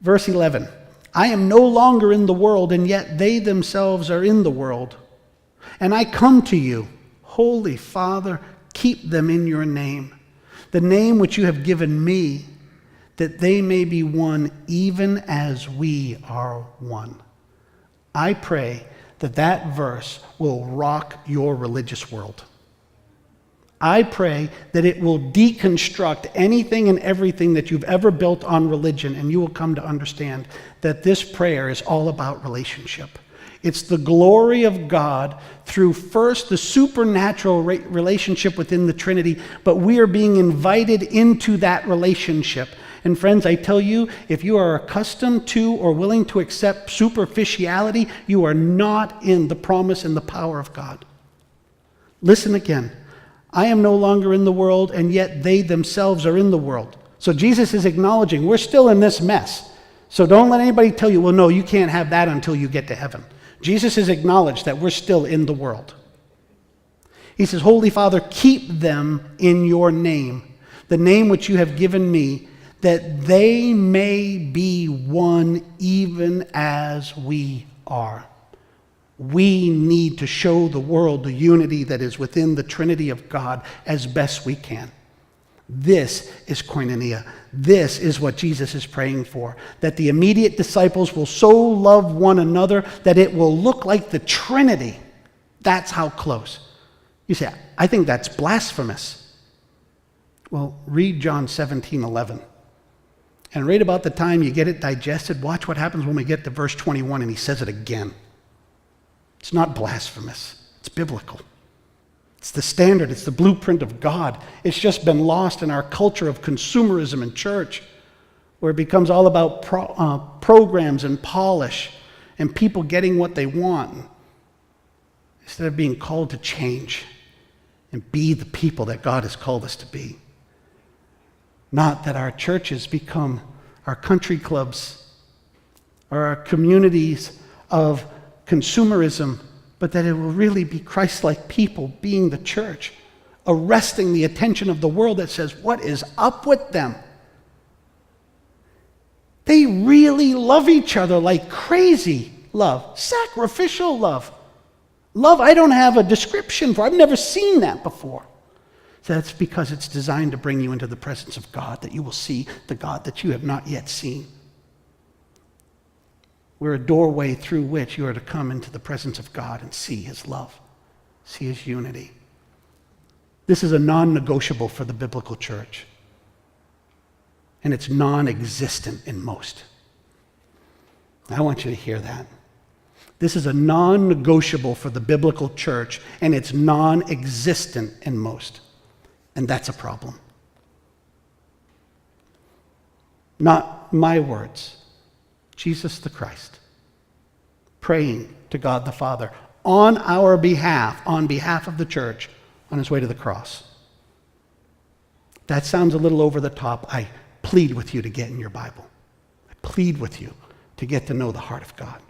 Verse 11, I am no longer in the world, and yet they themselves are in the world. And I come to you, Holy Father, keep them in your name, the name which you have given me, that they may be one even as we are one. I pray that that verse will rock your religious world. I pray that it will deconstruct anything and everything that you've ever built on religion, and you will come to understand that this prayer is all about relationship. It's the glory of God through first the supernatural relationship within the Trinity, but we are being invited into that relationship. And friends, I tell you, if you are accustomed to or willing to accept superficiality, you are not in the promise and the power of God. Listen again. I am no longer in the world, and yet they themselves are in the world. So Jesus is acknowledging we're still in this mess. So don't let anybody tell you, well, no, you can't have that until you get to heaven. Jesus has acknowledged that we're still in the world. He says, Holy Father, keep them in your name, the name which you have given me, that they may be one even as we are. We need to show the world the unity that is within the Trinity of God as best we can. This is koinonia. This is what Jesus is praying for, that the immediate disciples will so love one another that it will look like the Trinity. That's how close. You say, I think that's blasphemous. Well, read John 17:11. And right about the time you get it digested, watch what happens when we get to verse 21 and he says it again. It's not blasphemous. It's biblical. It's the standard. It's the blueprint of God. It's just been lost in our culture of consumerism in church, where it becomes all about programs and polish and people getting what they want, instead of being called to change and be the people that God has called us to be. Not that our churches become our country clubs or our communities of consumerism, but that it will really be Christ-like people being the church, arresting the attention of the world that says, what is up with them? They really love each other like crazy love, sacrificial love. Love I don't have a description for. I've never seen that before. So that's because it's designed to bring you into the presence of God, that you will see the God that you have not yet seen. We're a doorway through which you are to come into the presence of God and see his love, see his unity. This is a non-negotiable for the biblical church. And it's non-existent in most. I want you to hear that. This is a non-negotiable for the biblical church, and it's non-existent in most. And that's a problem. Not my words. Jesus the Christ, praying to God the Father on our behalf, on behalf of the church, on his way to the cross. That sounds a little over the top. I plead with you to get in your Bible. I plead with you to get to know the heart of God.